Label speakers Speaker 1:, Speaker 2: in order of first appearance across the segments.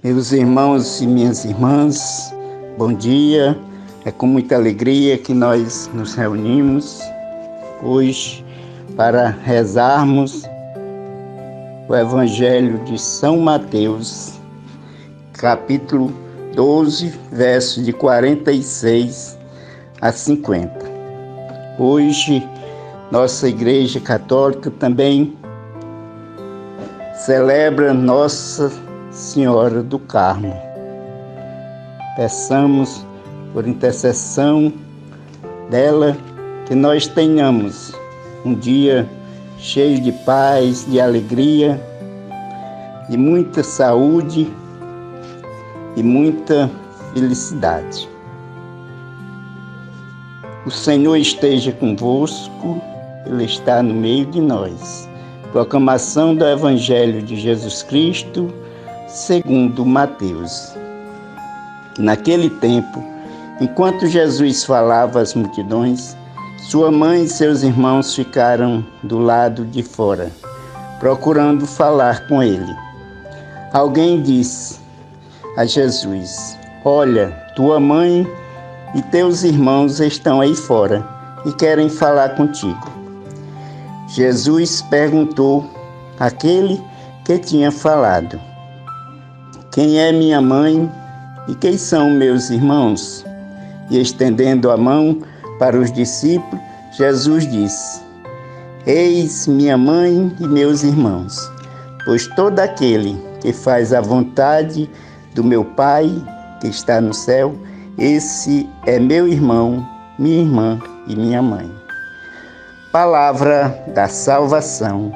Speaker 1: Meus irmãos e minhas irmãs, bom dia. É com muita alegria que nós nos reunimos hoje para rezarmos o Evangelho de São Mateus, capítulo 12, versos de 46 a 50. Hoje, nossa Igreja Católica também celebra Nossa Senhora do Carmo. Peçamos, por intercessão dela, que nós tenhamos um dia cheio de paz, de alegria, de muita saúde e muita felicidade. O Senhor esteja convosco, Ele está no meio de nós. Proclamação do Evangelho de Jesus Cristo, segundo Mateus. Naquele tempo, enquanto Jesus falava às multidões, sua mãe e seus irmãos ficaram do lado de fora, procurando falar com ele. Alguém disse a Jesus: "Olha, tua mãe e teus irmãos estão aí fora e querem falar contigo." Jesus perguntou àquele que tinha falado: "Quem é minha mãe e quem são meus irmãos?" E estendendo a mão para os discípulos, Jesus disse: "Eis minha mãe e meus irmãos, pois todo aquele que faz a vontade do meu Pai que está no céu, esse é meu irmão, minha irmã e minha mãe." Palavra da salvação.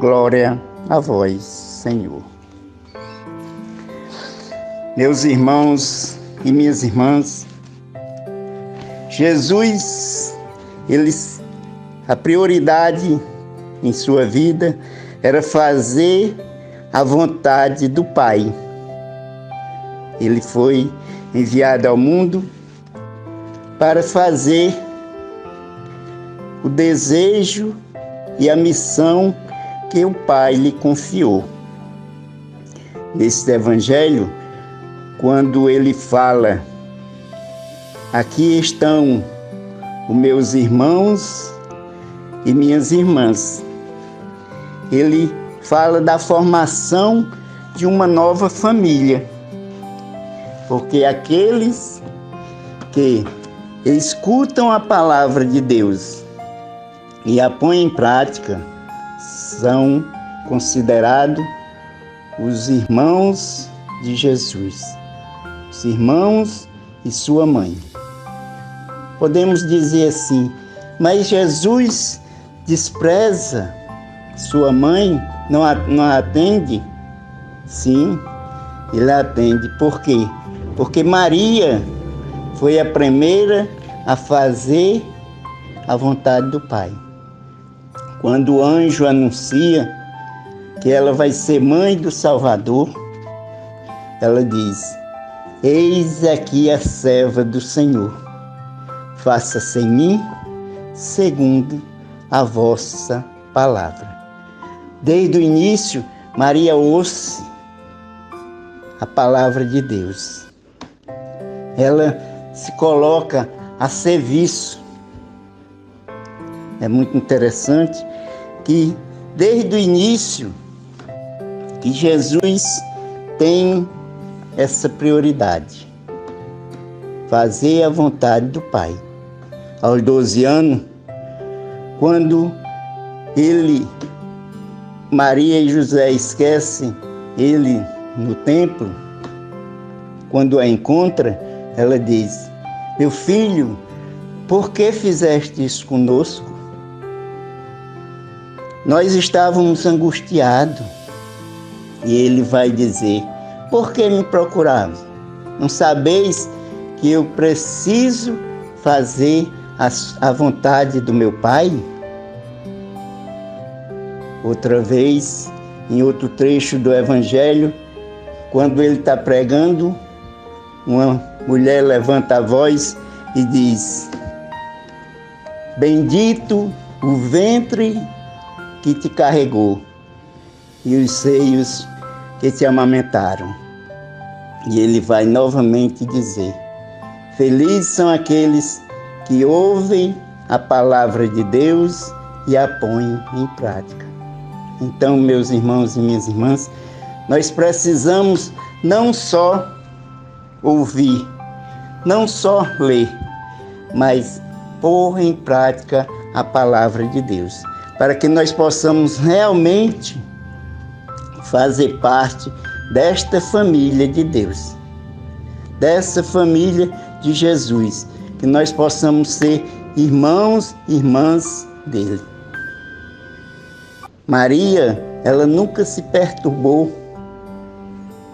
Speaker 1: Glória a vós, Senhor. Meus irmãos e minhas irmãs, Jesus, a prioridade em sua vida era fazer a vontade do Pai. Ele foi enviado ao mundo para fazer o desejo e a missão que o Pai lhe confiou. Nesse Evangelho, quando ele fala: "Aqui estão os meus irmãos e minhas irmãs", ele fala da formação de uma nova família, porque aqueles que escutam a palavra de Deus e a põem em prática são considerados os irmãos de Jesus, os irmãos e sua mãe. Podemos dizer assim: mas Jesus despreza sua mãe, não a atende? Sim, ele a atende. Por quê? Porque Maria foi a primeira a fazer a vontade do Pai. Quando o anjo anuncia que ela vai ser mãe do Salvador, ela diz: "Eis aqui a serva do Senhor, faça-se em mim segundo a vossa palavra." Desde o início, Maria ouve a palavra de Deus. Ela se coloca a serviço. É muito interessante que, desde o início, que Jesus tem essa prioridade: fazer a vontade do Pai. Aos 12 anos, quando Maria e José esquecem ele no templo, quando a encontra, ela diz: "Meu filho, por que fizeste isso conosco? Nós estávamos angustiados." E ele vai dizer: "Por que me procuravam? Não sabeis que eu preciso fazer a vontade do meu Pai?" Outra vez, em outro trecho do Evangelho, quando ele está pregando, uma mulher levanta a voz e diz: "Bendito o ventre que te carregou e os seios que te amamentaram." E ele vai novamente dizer: felizes são aqueles que ouvem a palavra de Deus e a põem em prática. Então, meus irmãos e minhas irmãs, nós precisamos não só ouvir, não só ler, mas pôr em prática a palavra de Deus, para que nós possamos realmente fazer parte desta família de Deus, dessa família de Jesus, que nós possamos ser irmãos e irmãs dele. Maria, ela nunca se perturbou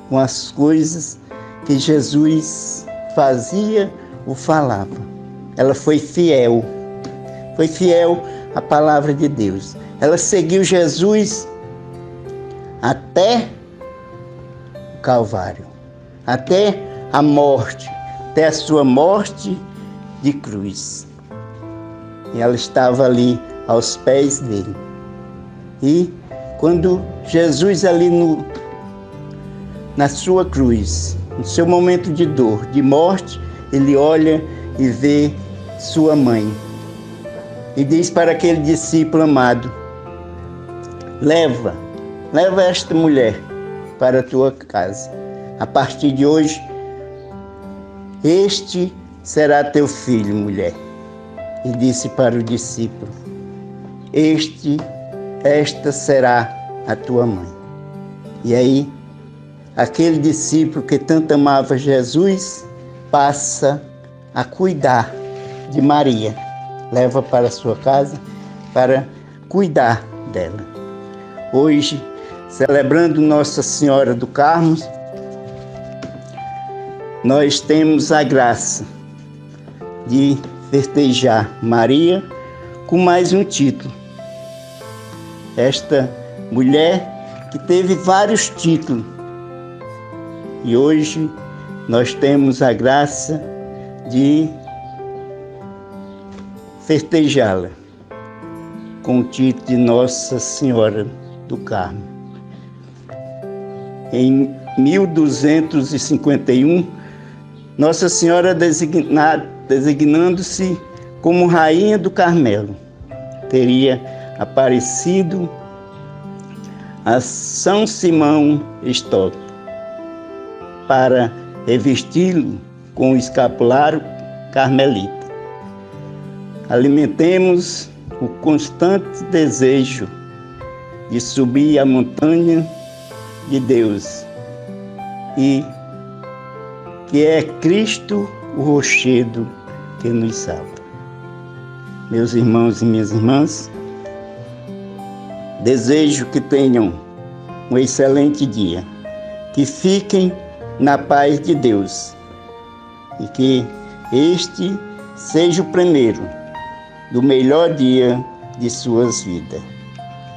Speaker 1: com as coisas que Jesus fazia ou falava. Ela foi fiel à palavra de Deus. Ela seguiu Jesus até o Calvário, até a morte, até a sua morte de cruz. E ela estava ali aos pés dele. E quando Jesus ali na sua cruz, no seu momento de dor, de morte, ele olha e vê sua mãe. E diz para aquele discípulo amado: leva esta mulher para a tua casa. A partir de hoje, este será teu filho, mulher. E disse para o discípulo: esta será a tua mãe. E aí, aquele discípulo que tanto amava Jesus passa a cuidar de Maria, leva para a sua casa para cuidar dela. Hoje, celebrando Nossa Senhora do Carmo, nós temos a graça de festejar Maria com mais um título. Esta mulher que teve vários títulos, e hoje nós temos a graça de festejá-la com o título de Nossa Senhora do Carmo. Em 1251, Nossa Senhora designando-se como Rainha do Carmelo, teria aparecido a São Simão Stock para revesti-lo com o escapulário carmelita. Alimentemos o constante desejo de subir a montanha de Deus, e que é Cristo o rochedo que nos salva. Meus irmãos e minhas irmãs, desejo que tenham um excelente dia, que fiquem na paz de Deus e que este seja o primeiro do melhor dia de suas vidas.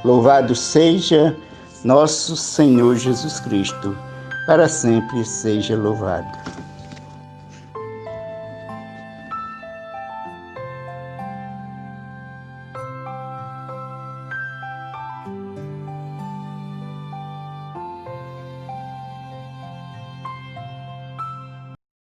Speaker 1: Louvado seja nosso Senhor Jesus Cristo, para sempre seja louvado.